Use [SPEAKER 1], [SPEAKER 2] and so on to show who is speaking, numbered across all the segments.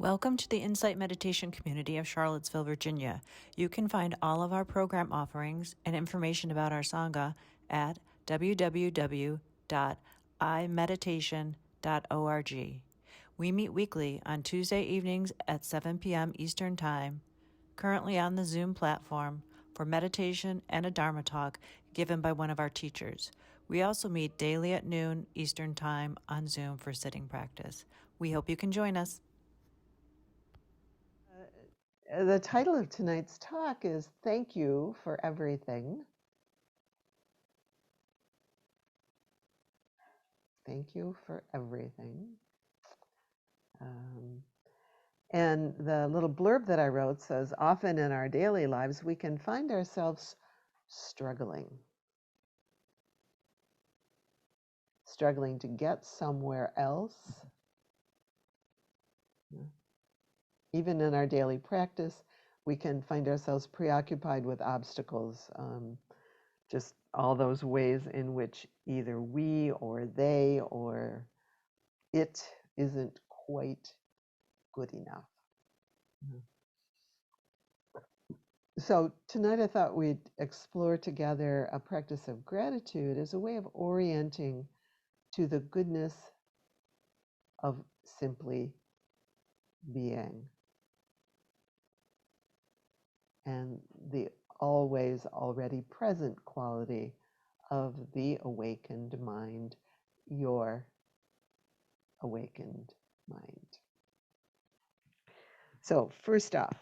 [SPEAKER 1] Welcome to the Insight Meditation community of Charlottesville, Virginia. You can find all of our program offerings and information about our Sangha at www.imeditation.org. We meet weekly on Tuesday evenings at 7 p.m. Eastern Time, currently on the Zoom platform for meditation and a Dharma talk given by one of our teachers. We also meet daily at noon Eastern Time on Zoom for sitting practice. We hope you can join us.
[SPEAKER 2] The title of tonight's talk is Thank You for Everything. Thank you for everything. And the little blurb that I wrote says, often in our daily lives, we can find ourselves struggling to get somewhere else. Even in our daily practice, we can find ourselves preoccupied with obstacles, just all those ways in which either we or they or it isn't quite good enough. So tonight I thought we'd explore together a practice of gratitude as a way of orienting to the goodness of simply being and the always already present quality of the awakened mind, your awakened mind. So first off,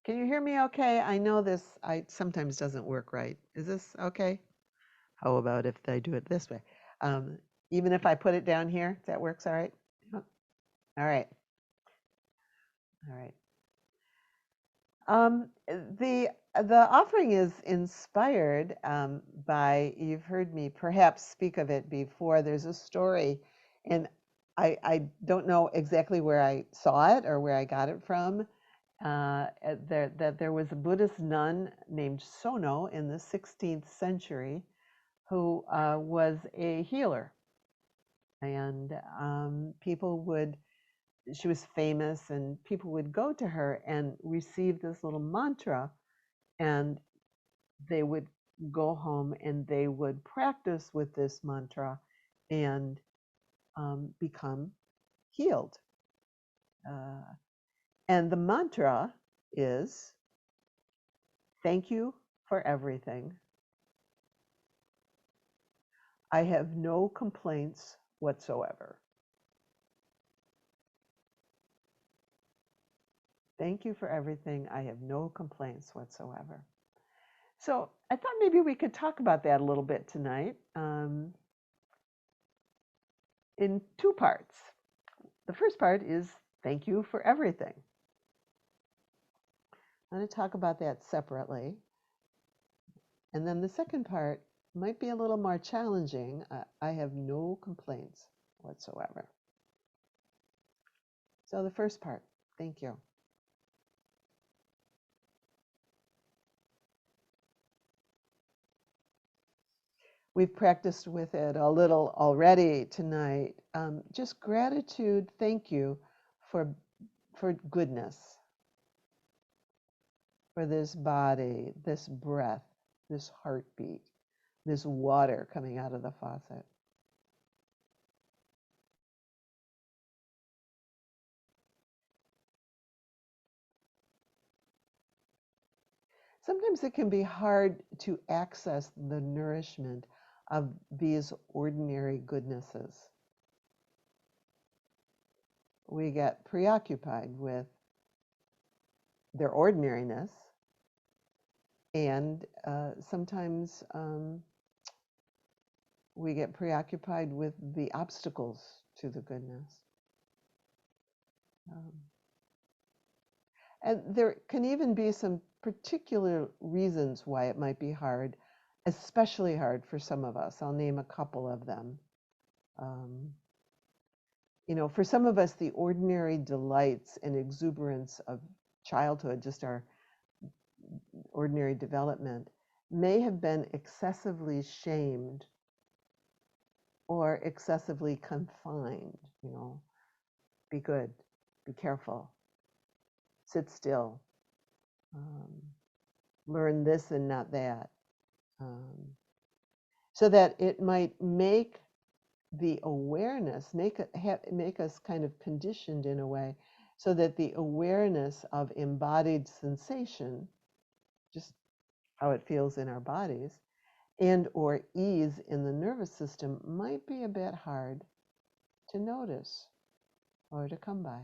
[SPEAKER 2] can you hear me okay? I know this sometimes doesn't work right. Is this okay? How about if I do it this way? Even if I put it down here, that works all right? All right. All right. The offering is inspired by, you've heard me perhaps speak of it before. There's a story, and I don't know exactly where I saw it or where I got it from, that there was a Buddhist nun named Sono in the 16th century who was a healer. And she was famous, and people would go to her and receive this little mantra, and they would go home and they would practice with this mantra and become healed. And the mantra is, thank you for everything. I have no complaints whatsoever. Thank you for everything. I have no complaints whatsoever. So I thought maybe we could talk about that a little bit tonight in two parts. The first part is thank you for everything. I'm going to talk about that separately. And then the second part might be a little more challenging. I have no complaints whatsoever. So the first part, thank you. We've practiced with it a little already tonight. Just gratitude, thank you for goodness, for this body, this breath, this heartbeat, this water coming out of the faucet. Sometimes it can be hard to access the nourishment of these ordinary goodnesses. We get preoccupied with their ordinariness, and sometimes we get preoccupied with the obstacles to the goodness. And there can even be some particular reasons why it might be hard, especially hard for some of us. I'll name a couple of them. For some of us, the ordinary delights and exuberance of childhood, just our ordinary development, may have been excessively shamed or excessively confined, be good, be careful, sit still, learn this and not that, so that it might make the awareness, make us kind of conditioned in a way, so that the awareness of embodied sensation, just how it feels in our bodies, and or ease in the nervous system might be a bit hard to notice or to come by.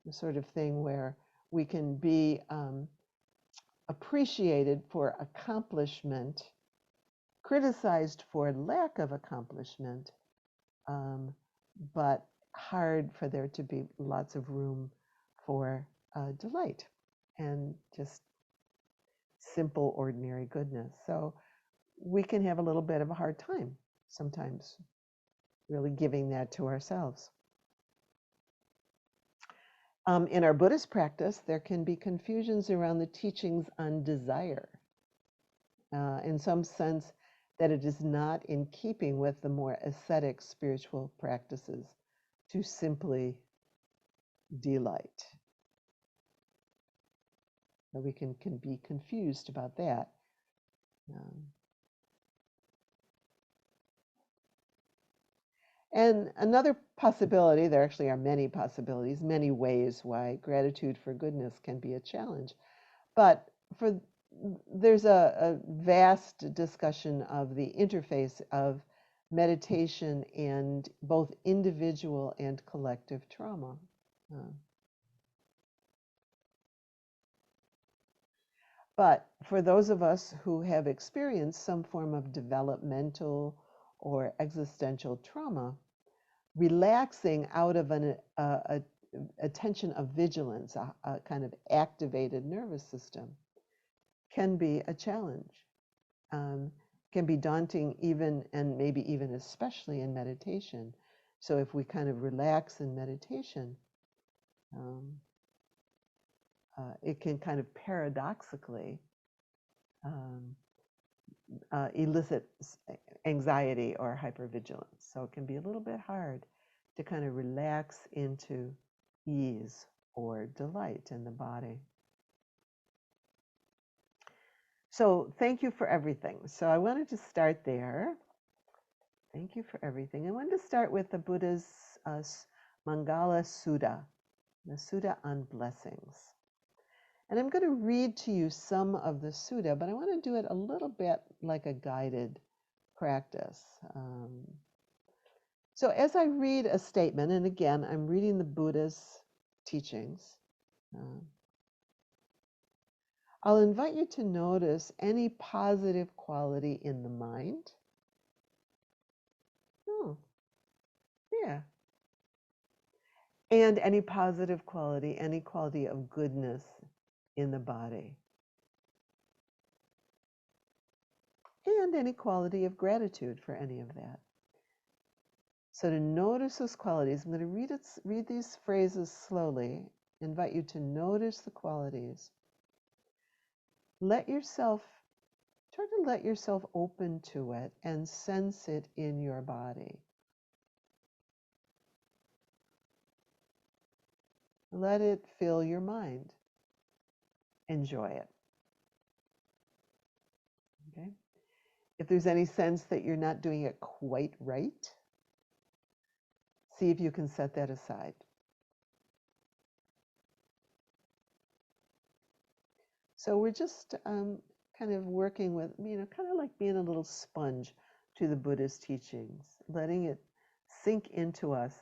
[SPEAKER 2] The sort of thing where we can be appreciated for accomplishment, criticized for lack of accomplishment, but hard for there to be lots of room for delight and just simple, ordinary goodness. So we can have a little bit of a hard time sometimes really giving that to ourselves. In our Buddhist practice, there can be confusions around the teachings on desire. In some sense, that it is not in keeping with the more ascetic spiritual practices to simply delight. We can be confused about that. And another possibility, there actually are many possibilities, many ways why gratitude for goodness can be a challenge. But there's a vast discussion of the interface of meditation and both individual and collective trauma. But for those of us who have experienced some form of developmental or existential trauma, relaxing out of a tension of vigilance, a kind of activated nervous system, can be a challenge, can be daunting even, and maybe even especially in meditation. So if we kind of relax in meditation, it can kind of paradoxically elicit anxiety or hypervigilance. So it can be a little bit hard to kind of relax into ease or delight in the body. So thank you for everything. So I wanted to start there. Thank you for everything. I wanted to start with the Buddha's Mangala Sutta, the Sutta on blessings. And I'm going to read to you some of the sutta, but I want to do it a little bit like a guided practice. So as I read a statement, and again, I'm reading the Buddha's teachings, I'll invite you to notice any positive quality in the mind. Oh, yeah. And any positive quality, any quality of goodness in the body. And any quality of gratitude for any of that. So to notice those qualities, I'm going to read these phrases slowly, invite you to notice the qualities. Try to let yourself open to it and sense it in your body. Let it fill your mind. Enjoy it. Okay? If there's any sense that you're not doing it quite right, see if you can set that aside. So we're just kind of working with, kind of like being a little sponge to the Buddha's teachings, letting it sink into us,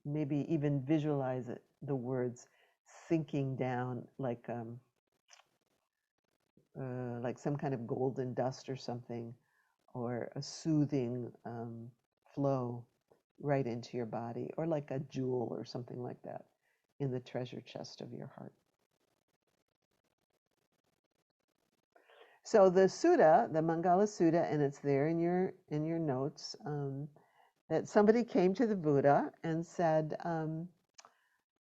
[SPEAKER 2] maybe even visualize it, the words sinking down like some kind of golden dust or something, or a soothing flow right into your body, or like a jewel or something like that in the treasure chest of your heart. So the sutta, the Mangala Sutta, and it's there in your notes, that somebody came to the Buddha and said,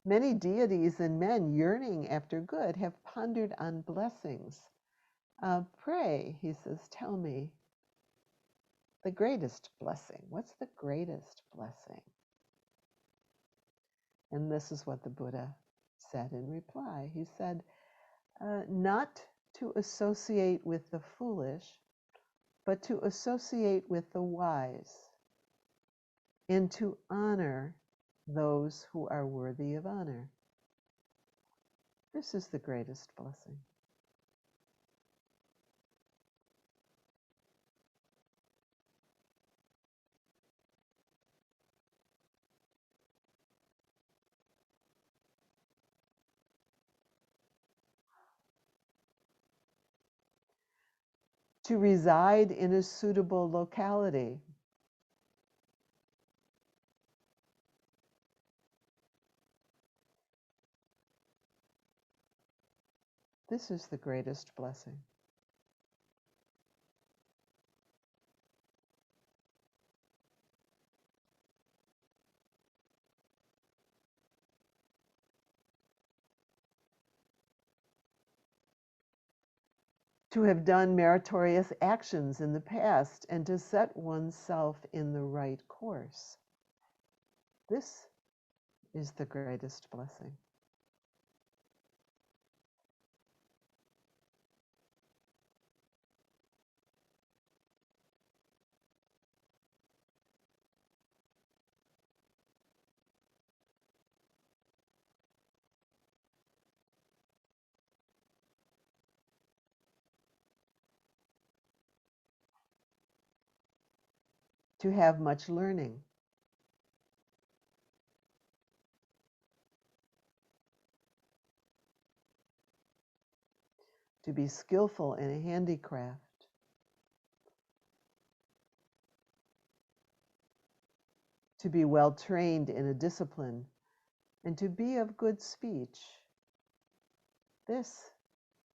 [SPEAKER 2] many deities and men yearning after good have pondered on blessings. Pray, he says, tell me, The greatest blessing. What's the greatest blessing? And this is what the Buddha said in reply. He said, not to associate with the foolish, but to associate with the wise, and to honor those who are worthy of honor. This is the greatest blessing. To reside in a suitable locality. This is the greatest blessing. To have done meritorious actions in the past and to set oneself in the right course. This is the greatest blessing. To have much learning. To be skillful in a handicraft. To be well trained in a discipline, and to be of good speech. This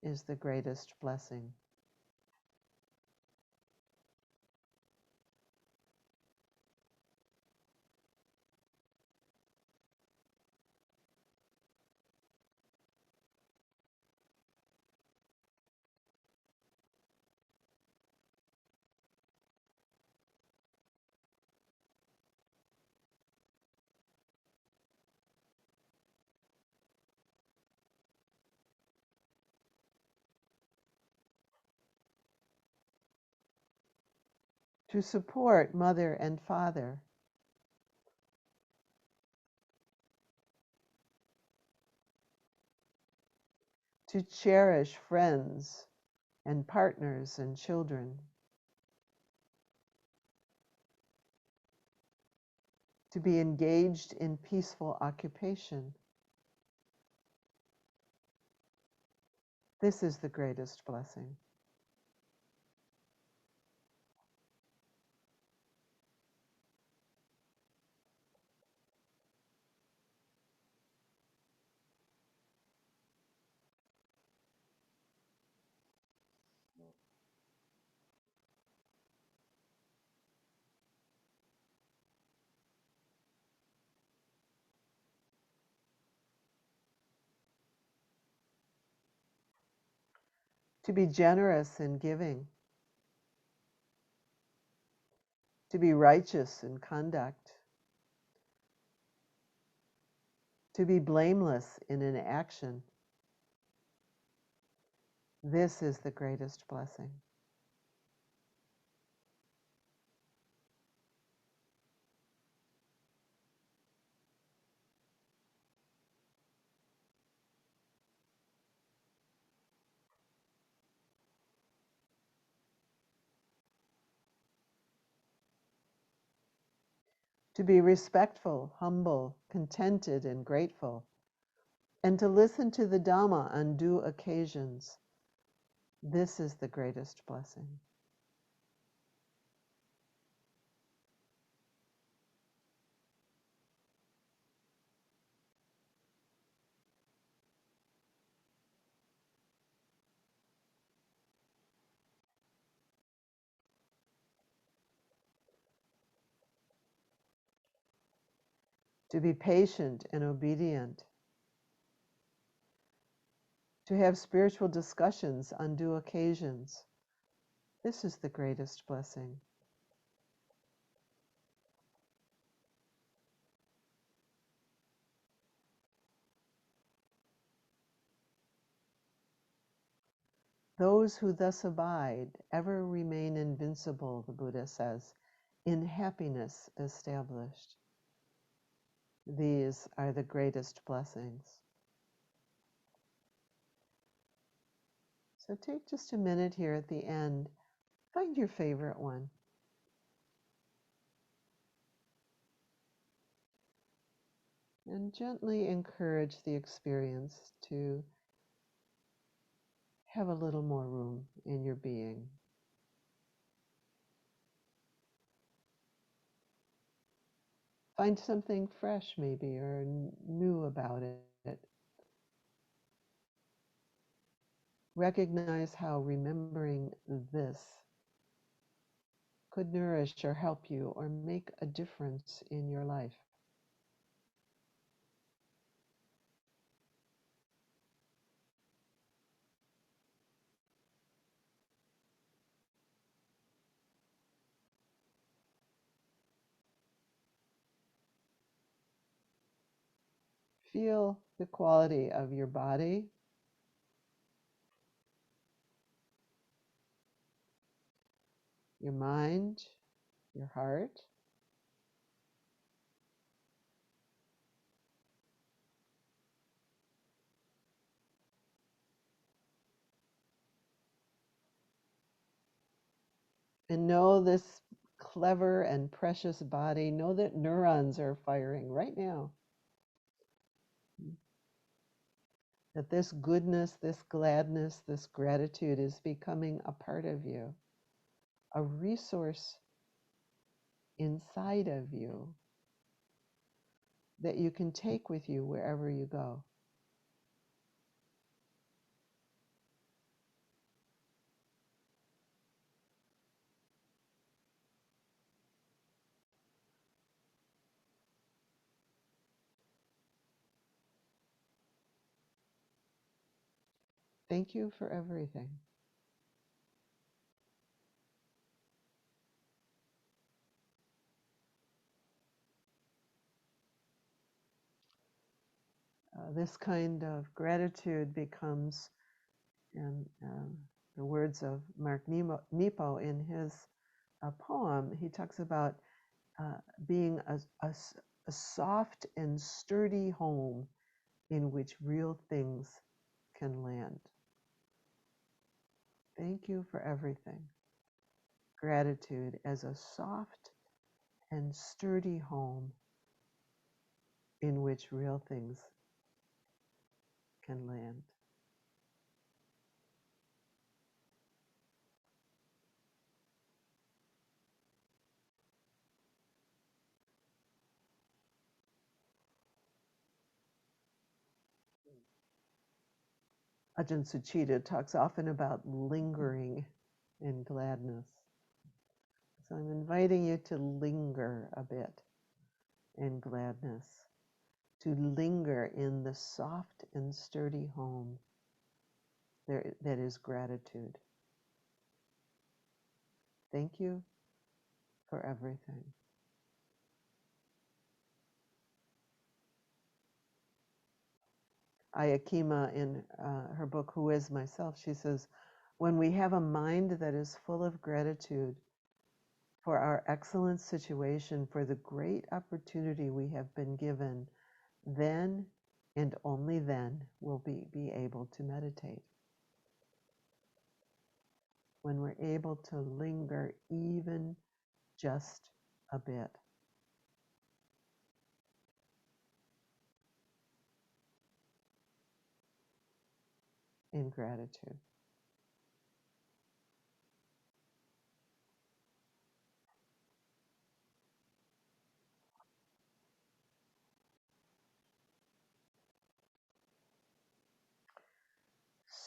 [SPEAKER 2] is the greatest blessing. To support mother and father. To cherish friends and partners and children. To be engaged in peaceful occupation. This is the greatest blessing. To be generous in giving. To be righteous in conduct. To be blameless in an action. This is the greatest blessing. To be respectful, humble, contented, and grateful, and to listen to the Dhamma on due occasions. This is the greatest blessing. To be patient and obedient. To have spiritual discussions on due occasions. This is the greatest blessing. Those who thus abide ever remain invincible, the Buddha says, in happiness established. These are the greatest blessings. So take just a minute here at the end. Find your favorite one. And gently encourage the experience to have a little more room in your being. Find something fresh, maybe, or new about it. Recognize how remembering this could nourish or help you or make a difference in your life. Feel the quality of your body, your mind, your heart. And know this clever and precious body. Know that neurons are firing right now. That this goodness, this gladness, this gratitude is becoming a part of you, a resource inside of you that you can take with you wherever you go. Thank you for everything. This kind of gratitude becomes, in the words of Mark Nepo in his poem, he talks about being a soft and sturdy home in which real things can land. Thank you for everything. Gratitude as a soft and sturdy home in which real things can land. Ajahn Suchita talks often about lingering in gladness. So I'm inviting you to linger a bit in gladness, to linger in the soft and sturdy home that is gratitude. Thank you for everything. Ayakima, in her book, Who Is Myself, she says, when we have a mind that is full of gratitude for our excellent situation, for the great opportunity we have been given, then and only then will we be able to meditate. When we're able to linger even just a bit. In gratitude.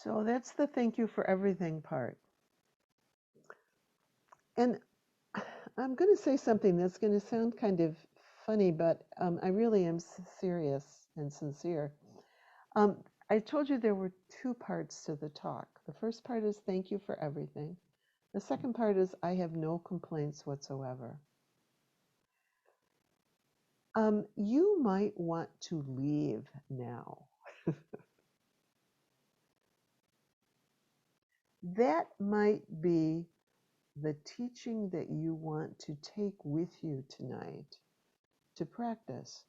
[SPEAKER 2] So that's the thank you for everything part. And I'm going to say something that's going to sound kind of funny, but I really am serious and sincere. I told you there were two parts to the talk. The first part is thank you for everything. The second part is I have no complaints whatsoever. You might want to leave now. that might be the teaching that you want to take with you tonight to practice.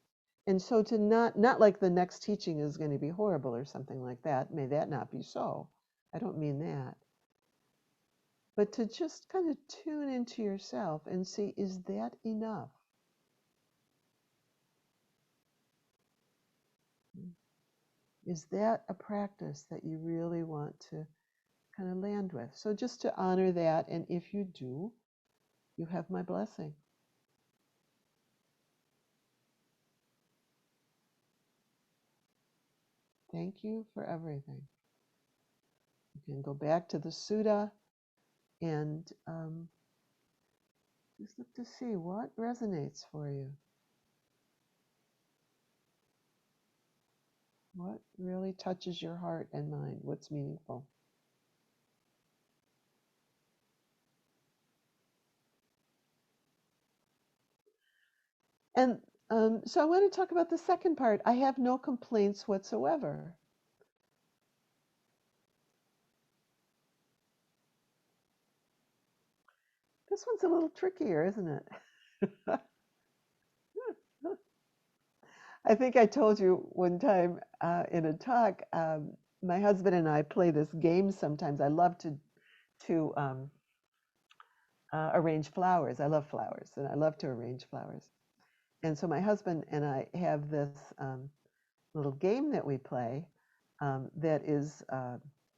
[SPEAKER 2] And so to not like the next teaching is going to be horrible or something like that. May that not be so. I don't mean that. But to just kind of tune into yourself and see, is that enough? Is that a practice that you really want to kind of land with? So just to honor that, and if you do, you have my blessing. Thank you for everything. You can go back to the sutta and just look to see what resonates for you. What really touches your heart and mind? What's meaningful? And so I want to talk about the second part. I have no complaints whatsoever. This one's a little trickier, isn't it? I think I told you one time in a talk, my husband and I play this game sometimes. I love to arrange flowers. I love flowers, and I love to arrange flowers. And so my husband and I have this little game that we play that is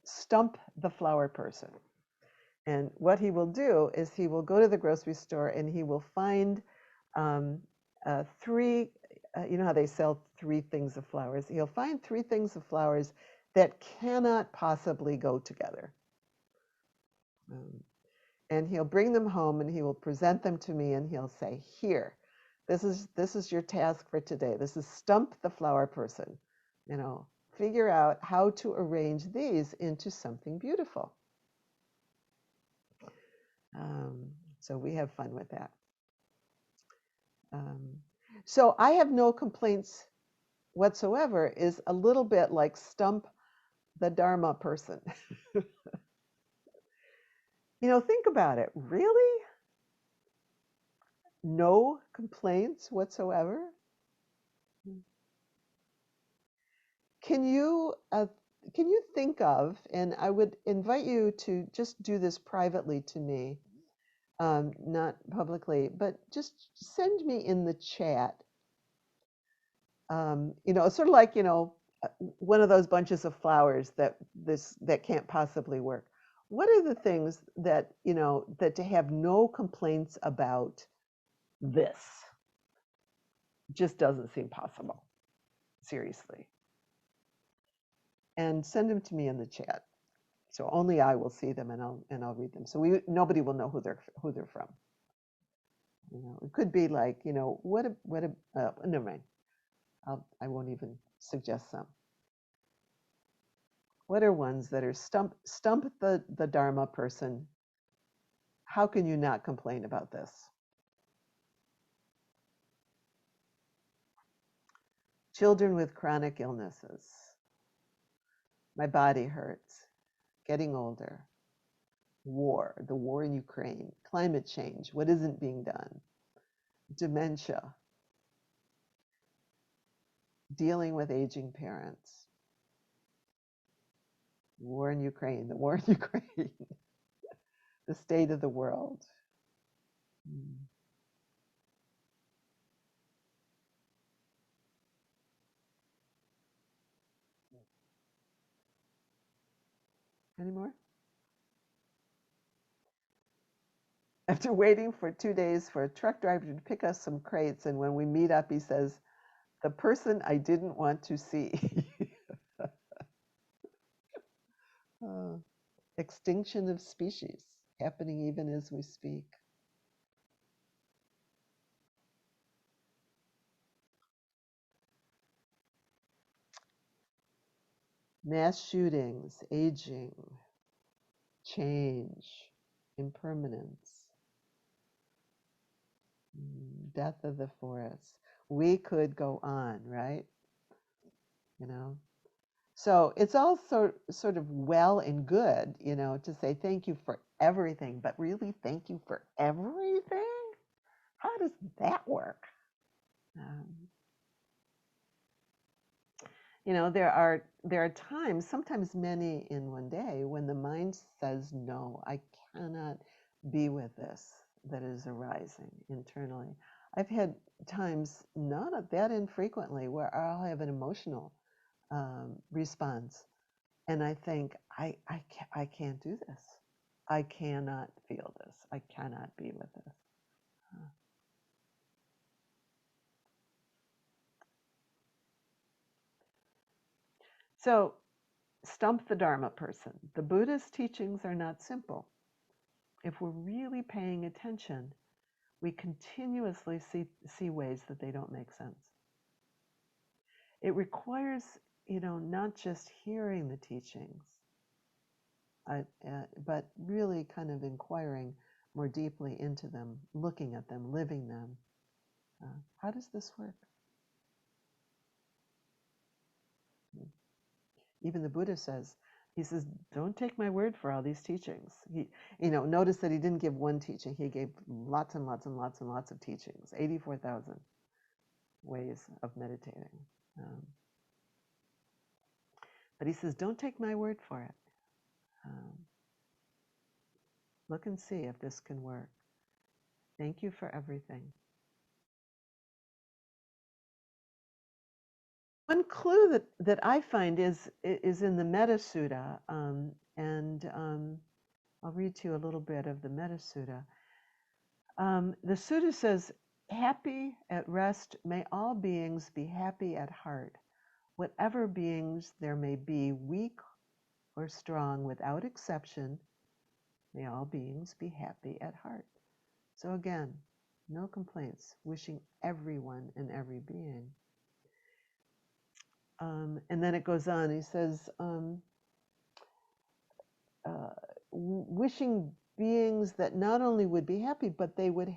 [SPEAKER 2] Stump the Flower Person. And what he will do is he will go to the grocery store and he will find um, three, you know how they sell three things of flowers? He'll find three things of flowers that cannot possibly go together. And he'll bring them home and he will present them to me and he'll say, here, this is your task for today. This is Stump the Flower Person. You know, figure out how to arrange these into something beautiful. So we have fun with that. So I have no complaints whatsoever is a little bit like Stump the Dharma Person. You know, think about it. Really? No complaints whatsoever? Can you think of, and I would invite you to just do this privately to me, not publicly, but just send me in the chat. You know, it's sort of like, you know, one of those bunches of flowers that can't possibly work. What are the things that, you know, that to have no complaints about this just doesn't seem possible? Seriously. And send them to me in the chat. So only I will see them and I'll read them. So nobody will know who they're from. You know, it could be like, you know, never mind. I won't even suggest some. What are ones that are stump the Dharma person? How can you not complain about this? Children with chronic illnesses. My body hurts. Getting older. War, the war in Ukraine. Climate change, what isn't being done. Dementia. Dealing with aging parents. War in Ukraine, the war in Ukraine. The state of the world. Any more? After waiting for 2 days for a truck driver to pick us some crates, and when we meet up, he says, the person I didn't want to see. Extinction of species happening even as we speak. Mass shootings, aging, change, impermanence, death of the forest. We could go on, right? You know. So it's all sort of well and good, to say thank you for everything, but really thank you for everything? How does that work? Um, there are times, sometimes many in one day, when the mind says, no, I cannot be with this that is arising internally. I've had times, not that infrequently, where I'll have an emotional response, and I think, I can't do this. I cannot feel this. I cannot be with this. So, stump the Dharma person. The Buddha's teachings are not simple. If we're really paying attention, we continuously see ways that they don't make sense. It requires, not just hearing the teachings, but really kind of inquiring more deeply into them, looking at them, living them. How does this work? Even the Buddha says, he says, don't take my word for all these teachings. Notice that he didn't give one teaching. He gave lots and lots and lots and lots of teachings, 84,000 ways of meditating. But he says, don't take my word for it. Look and see if this can work. Thank you for everything. One clue that I find is in the Metta Sutta, and I'll read to you a little bit of the Metta Sutta. The Sutta says, happy at rest may all beings be happy at heart. Whatever beings there may be, weak or strong, without exception, may all beings be happy at heart. So again, no complaints, wishing everyone and every being. And then it goes on, he says, wishing beings that not only would be happy, but they would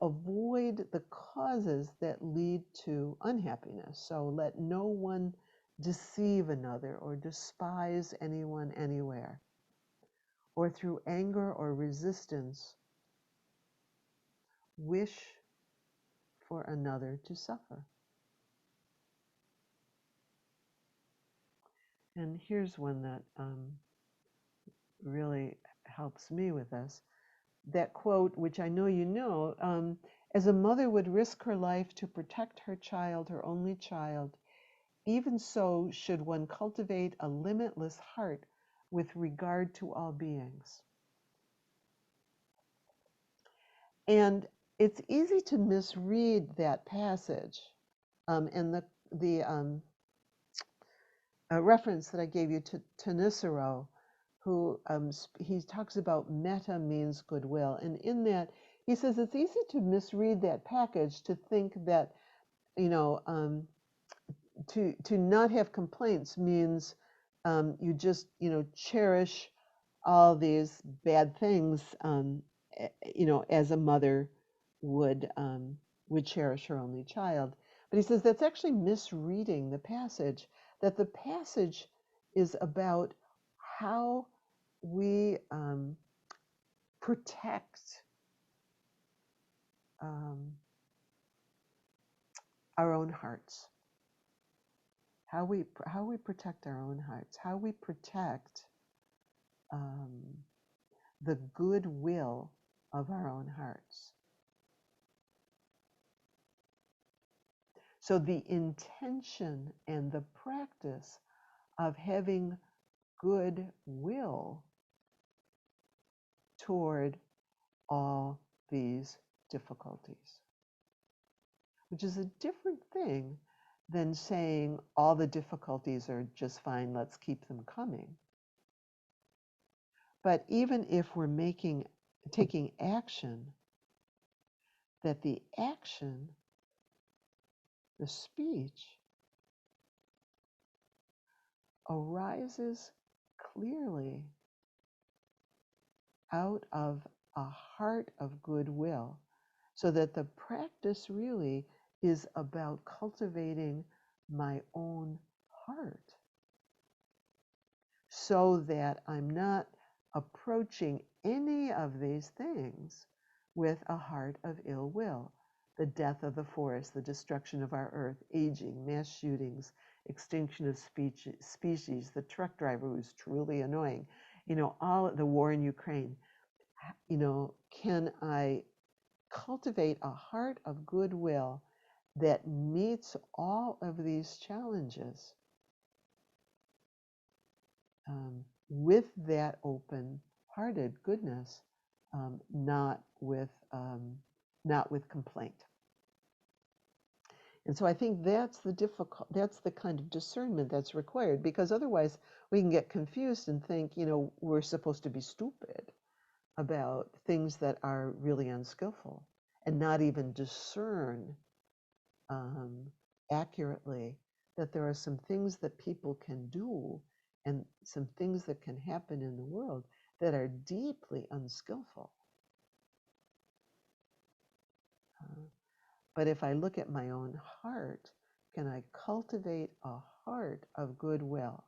[SPEAKER 2] avoid the causes that lead to unhappiness. So let no one deceive another or despise anyone anywhere, or through anger or resistance wish for another to suffer. And here's one that really helps me with this. That quote, which I know you know, as a mother would risk her life to protect her child, her only child, even so should one cultivate a limitless heart with regard to all beings. And it's easy to misread that passage. And the reference that I gave you to Nisero, who he talks about metta means goodwill. And in that, he says it's easy to misread that package to think that, to not have complaints means you just, cherish all these bad things, as a mother would cherish her only child. But he says that's actually misreading the passage, that the passage is about how we protect our own hearts, how we protect our own hearts, how we protect the goodwill of our own hearts. So the intention and the practice of having goodwill toward all these difficulties, which is a different thing than saying all the difficulties are just fine, let's keep them coming. But even if we're taking action, that the action, the speech, arises clearly out of a heart of goodwill, so that the practice really is about cultivating my own heart, so that I'm not approaching any of these things with a heart of ill will. The death of the forest, the destruction of our earth, aging, mass shootings, extinction of species, the truck driver who's truly annoying, all the war in Ukraine. Can I cultivate a heart of goodwill that meets all of these challenges with that open-hearted goodness, not with complaint. And so I think that's the kind of discernment that's required, because otherwise we can get confused and think, we're supposed to be stupid about things that are really unskillful and not even discern accurately that there are some things that people can do and some things that can happen in the world that are deeply unskillful. But if I look at my own heart, can I cultivate a heart of goodwill?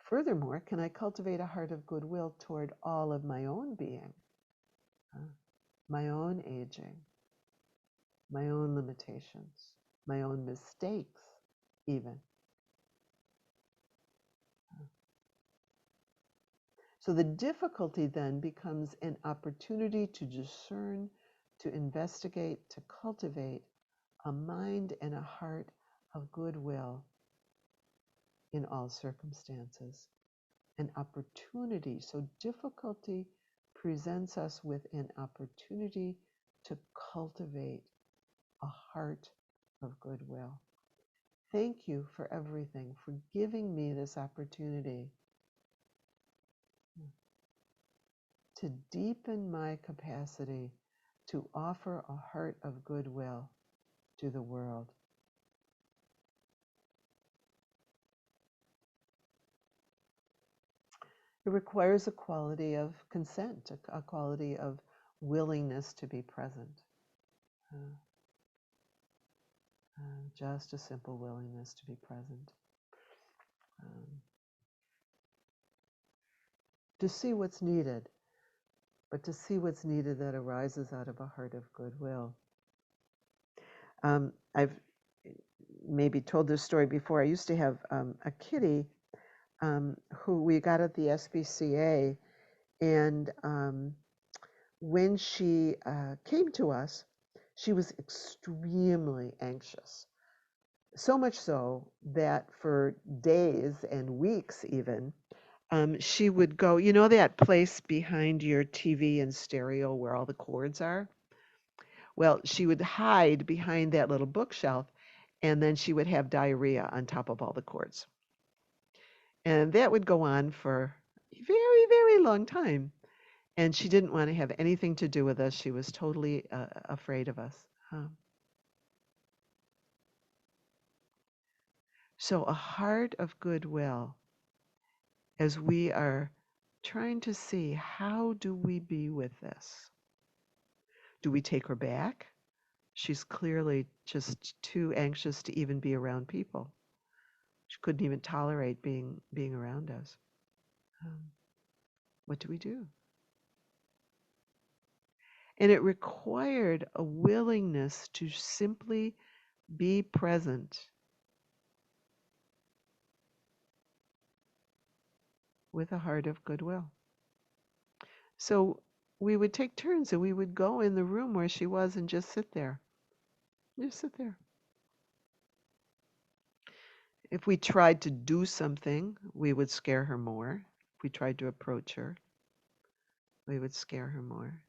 [SPEAKER 2] Furthermore, can I cultivate a heart of goodwill toward all of my own being, my own aging, my own limitations, my own mistakes, even? So the difficulty then becomes an opportunity to discern, to investigate, to cultivate a mind and a heart of goodwill in all circumstances. An opportunity. So difficulty presents us with an opportunity to cultivate a heart of goodwill. Thank you for everything, for giving me this opportunity to deepen my capacity to offer a heart of goodwill to the world. It requires a quality of consent, a quality of willingness to be present. Just a simple willingness to be present. To see what's needed, but to see what's needed that arises out of a heart of goodwill. I've maybe told this story before. I used to have a kitty who we got at the SPCA, and when she came to us, she was extremely anxious. So much so that for days and weeks even, she would go, that place behind your TV and stereo where all the cords are? Well, she would hide behind that little bookshelf, and then she would have diarrhea on top of all the cords. And that would go on for a very, very long time. And she didn't want to have anything to do with us. She was totally afraid of us. So a heart of goodwill, as we are trying to see, how do we be with this? Do we take her back? She's clearly just too anxious to even be around people. She couldn't even tolerate being around us. What do we do? And it required a willingness to simply be present with a heart of goodwill. So we would take turns and we would go in the room where she was and just sit there. Just sit there. If we tried to do something, we would scare her more. If we tried to approach her, we would scare her more.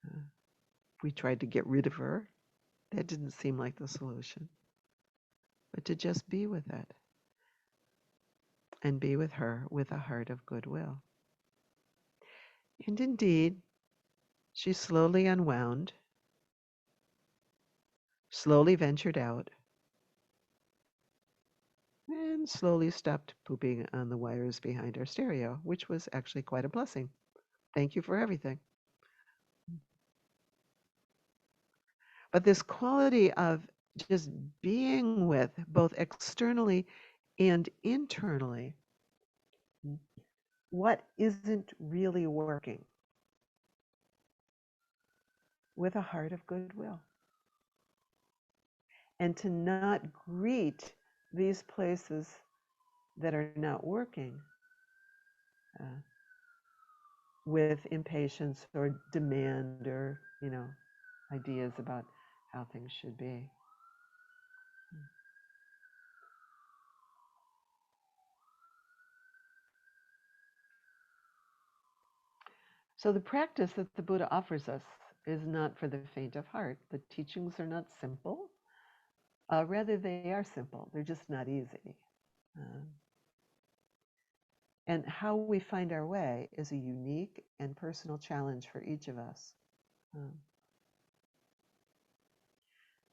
[SPEAKER 2] If we tried to get rid of her, that didn't seem like the solution. But to just be with it and be with her with a heart of goodwill. And indeed, she slowly unwound, slowly ventured out, and slowly stopped pooping on the wires behind our stereo, which was actually quite a blessing. Thank you for everything. But this quality of just being with both externally and internally what isn't really working with a heart of goodwill. And to not greet these places that are not working uh, with impatience or demand or, ideas about how things should be. So the practice that the Buddha offers us is not for the faint of heart. The teachings are not simple. Rather, they are simple. They're just not easy. Uh, and how we find our way is a unique and personal challenge for each of us. Um,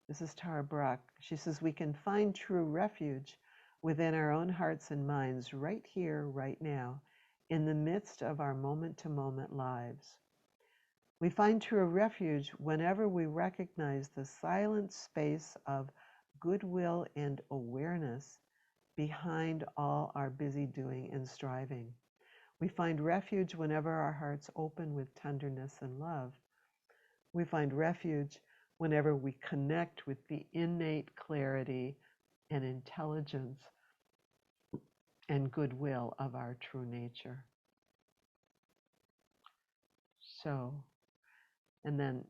[SPEAKER 2] This is Tara Brock. She says, we can find true refuge within our own hearts and minds right here, right now, in the midst of our moment to moment lives. We find true refuge whenever we recognize the silent space of goodwill and awareness behind all our busy doing and striving. We find refuge whenever our hearts open with tenderness and love. We find refuge whenever we connect with the innate clarity and intelligence and goodwill of our true nature. So, and then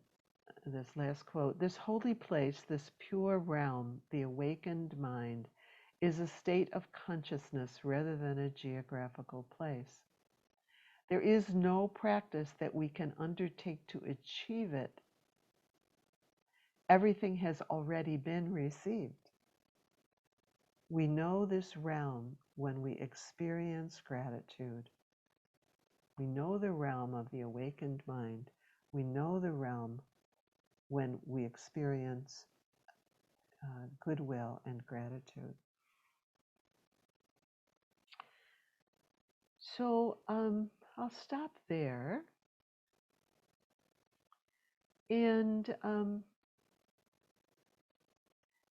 [SPEAKER 2] this last quote, this holy place, this pure realm, the awakened mind, is a state of consciousness rather than a geographical place. There is no practice that we can undertake to achieve it. Everything has already been received. We know this realm when we experience gratitude. We know the realm of the awakened mind. We know the realm when we experience goodwill and gratitude. So I'll stop there. And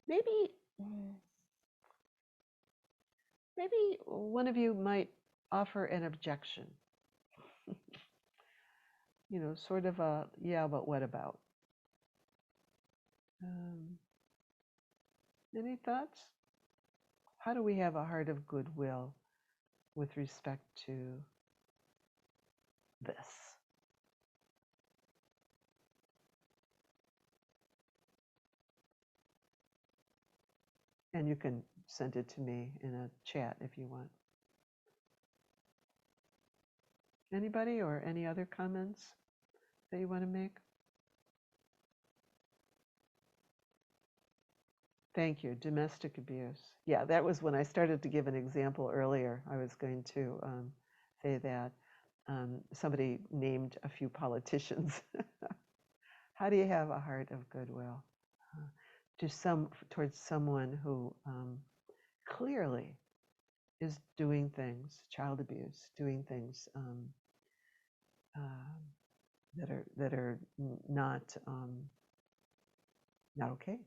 [SPEAKER 2] maybe one of you might offer an objection. Sort of a, yeah, but what about? Any thoughts? How do we have a heart of goodwill with respect to this? And you can send it to me in a chat if you want. Anybody or any other comments that you want to make? Thank you. Domestic abuse. Yeah, that was when I started to give an example earlier. I was going to say that somebody named a few politicians. How do you have a heart of goodwill towards someone who clearly is doing things, child abuse, doing things that are not okay?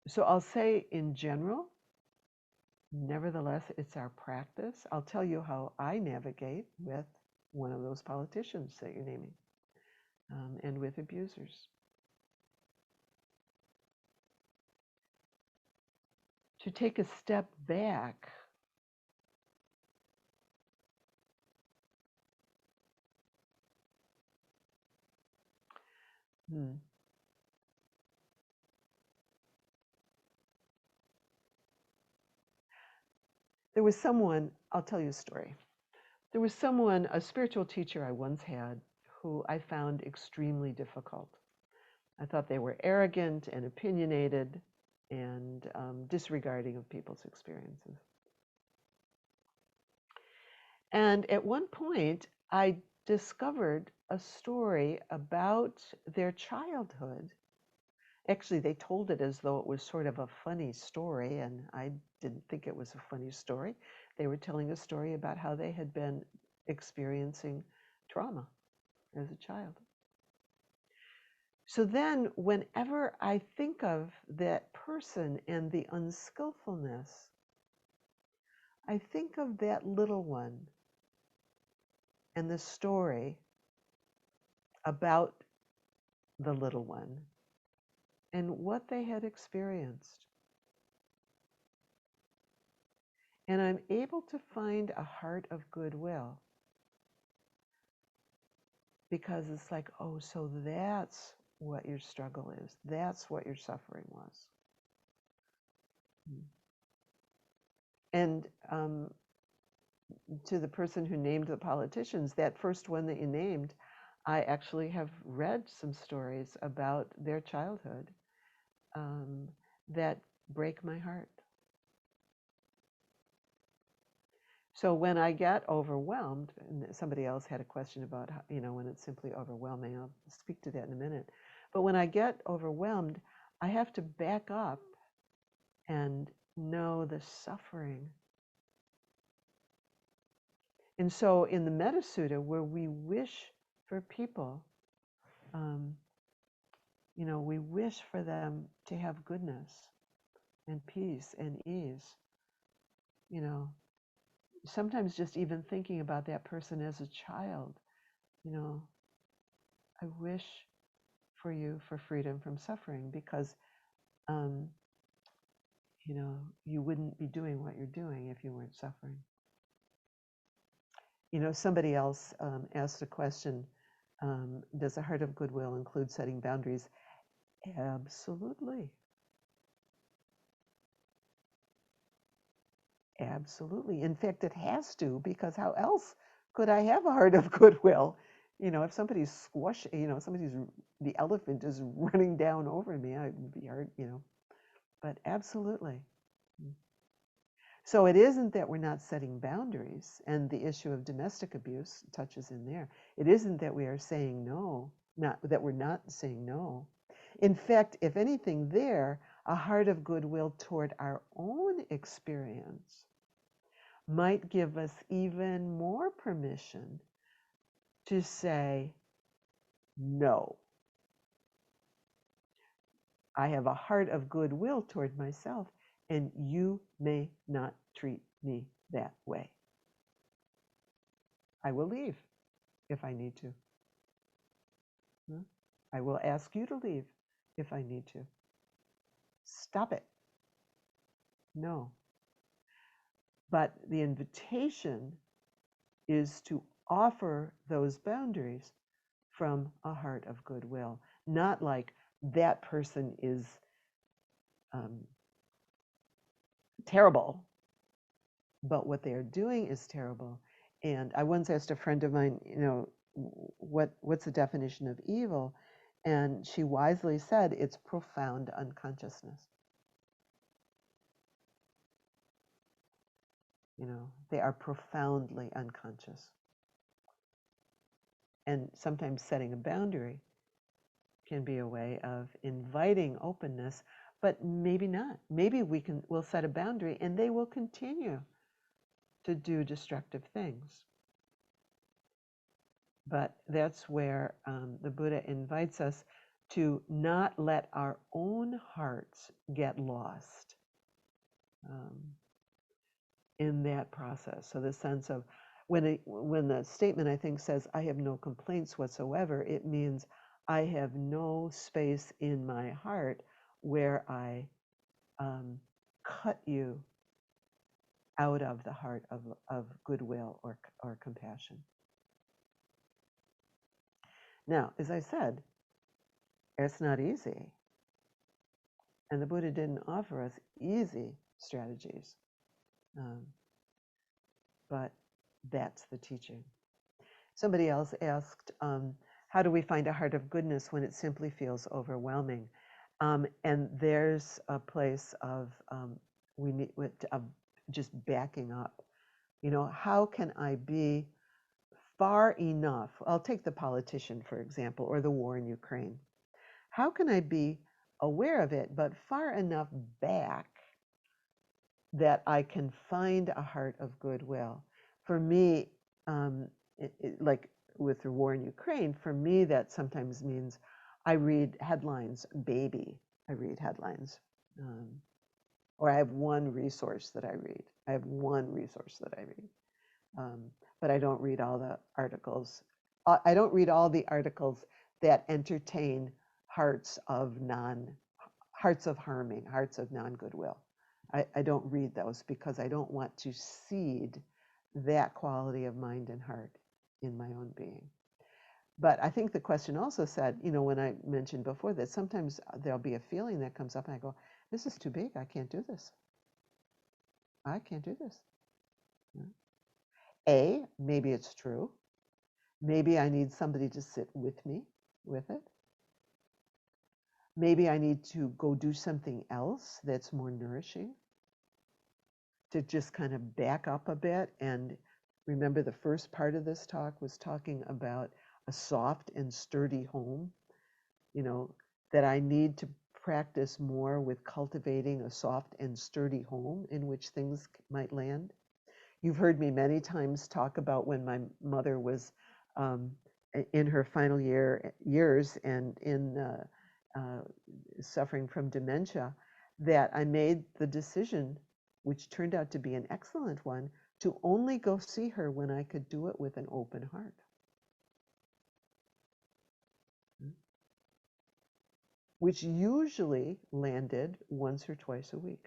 [SPEAKER 2] So I'll say in general, nevertheless, it's our practice. I'll tell you how I navigate with one of those politicians that you're naming, and with abusers. To take a step back There was someone, I'll tell you a story. There was someone, a spiritual teacher I once had, who I found extremely difficult. I thought they were arrogant and opinionated and disregarding of people's experiences. And at one point, I discovered a story about their childhood. Actually, they told it as though it was sort of a funny story, and I didn't think it was a funny story. They were telling a story about how they had been experiencing trauma as a child. So then, whenever I think of that person and the unskillfulness, I think of that little one and the story about the little one and what they had experienced. And I'm able to find a heart of goodwill because it's like, oh, so that's what your struggle is. That's what your suffering was. And to the person who named the politicians, that first one that you named, I actually have read some stories about their childhood that break my heart. So when I get overwhelmed, and somebody else had a question about how, when it's simply overwhelming, I'll speak to that in a minute. But when I get overwhelmed, I have to back up and know the suffering. And so in the Metta Sutta, where we wish for people, we wish for them to have goodness and peace and ease. Sometimes just even thinking about that person as a child, I wish for you for freedom from suffering because, you wouldn't be doing what you're doing if you weren't suffering. Somebody else asked a question, does a heart of goodwill include setting boundaries? Absolutely. Absolutely. In fact, it has to, because how else could I have a heart of goodwill? If somebody's the elephant is running down over me, it would be hard, but absolutely. So it isn't that we're not setting boundaries, and the issue of domestic abuse touches in there. It isn't that we are saying no, not that we're not saying no. In fact, if anything, there, a heart of goodwill toward our own experience might give us even more permission to say no. I have a heart of goodwill toward myself, and you may not treat me that way. I will leave if I need to. I will ask you to leave if I need to. Stop it. No. But the invitation is to offer those boundaries from a heart of goodwill, not like that person is terrible, but what they are doing is terrible. And I once asked a friend of mine, what's the definition of evil? And she wisely said, it's profound unconsciousness. They are profoundly unconscious. And sometimes setting a boundary can be a way of inviting openness, but maybe not. Maybe we'll set a boundary and they will continue to do destructive things. But that's where the Buddha invites us to not let our own hearts get lost in that process. So the sense of when the statement, I think, says, I have no complaints whatsoever, it means I have no space in my heart where I cut you out of the heart of goodwill or compassion. Now, as I said, it's not easy. And the Buddha didn't offer us easy strategies. But that's the teaching. Somebody else asked, how do we find a heart of goodness when it simply feels overwhelming? And there's a place of just backing up. How can I be far enough? I'll take the politician, for example, or the war in Ukraine. How can I be aware of it, but far enough back that I can find a heart of goodwill? For me, like with the war in Ukraine, for me, that sometimes means I read headlines, baby. I read headlines. Or I have one resource that I read. I have one resource that I read. But I don't read all the articles. I don't read all the articles that entertain hearts of harming, hearts of non-goodwill. I don't read those because I don't want to seed that quality of mind and heart in my own being. But I think the question also said, when I mentioned before that sometimes there'll be a feeling that comes up and I go, this is too big. I can't do this. I can't do this. Maybe it's true. Maybe I need somebody to sit with me with it. Maybe I need to go do something else that's more nourishing to just kind of back up a bit. And remember, the first part of this talk was talking about a soft and sturdy home, that I need to practice more with cultivating a soft and sturdy home in which things might land. You've heard me many times talk about when my mother was in her final years and suffering from dementia, that I made the decision, which turned out to be an excellent one, to only go see her when I could do it with an open heart. Which usually landed once or twice a week.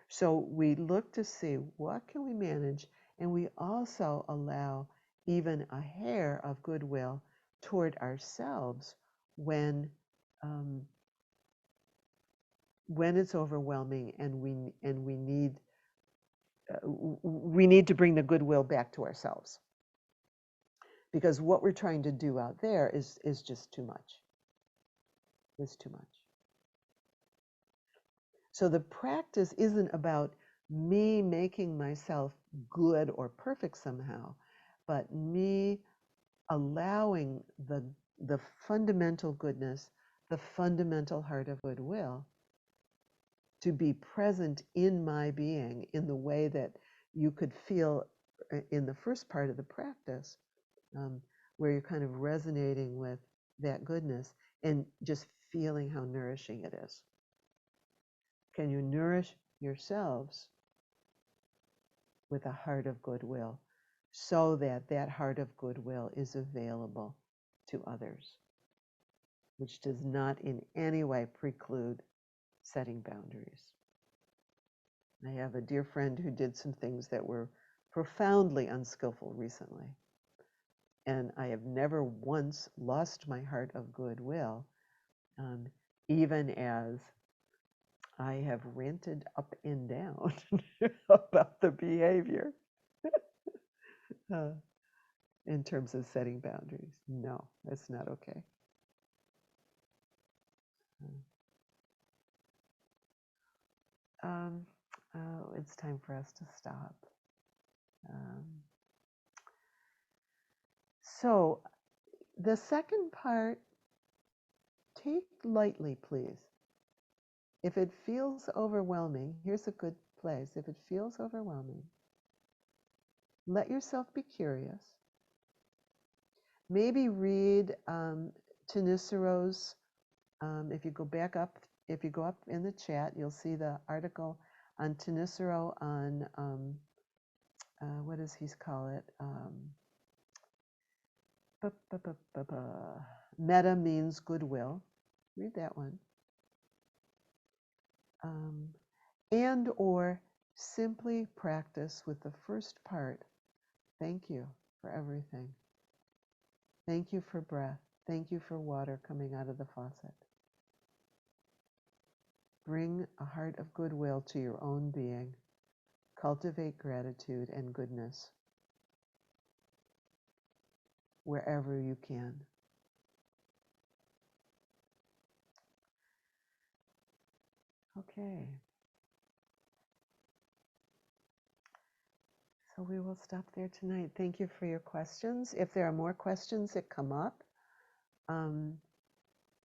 [SPEAKER 2] So we look to see what can we manage, and we also allow even a hair of goodwill toward ourselves when it's overwhelming and we need to bring the goodwill back to ourselves, because what we're trying to do out there is just too much. It's too much. So the practice isn't about me making myself good or perfect somehow, but me allowing the fundamental goodness, the fundamental heart of goodwill to be present in my being in the way that you could feel in the first part of the practice, where you're kind of resonating with that goodness and just feeling how nourishing it is. Can you nourish yourselves with a heart of goodwill so that that heart of goodwill is available to others, which does not in any way preclude setting boundaries? I have a dear friend who did some things that were profoundly unskillful recently, and I have never once lost my heart of goodwill, even as I have ranted up and down about the behavior in terms of setting boundaries. No, that's not okay. It's time for us to stop. So the second part, take lightly, please. If it feels overwhelming, here's a good place. If it feels overwhelming, let yourself be curious. Maybe read Tanisaro's, if you go up in the chat, you'll see the article on Tanisaro on, what does he call it? Metta means goodwill. Read that one. And or simply practice with the first part. Thank you for everything. Thank you for breath. Thank you for water coming out of the faucet. Bring a heart of goodwill to your own being. Cultivate gratitude and goodness wherever you can. Okay. So we will stop there tonight. Thank you for your questions. If there are more questions that come up,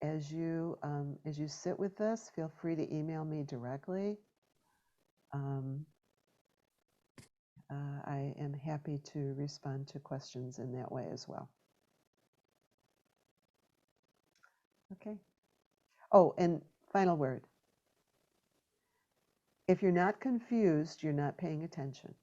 [SPEAKER 2] as you sit with us, feel free to email me directly. I am happy to respond to questions in that way as well. Okay. Oh, and final word. If you're not confused, you're not paying attention.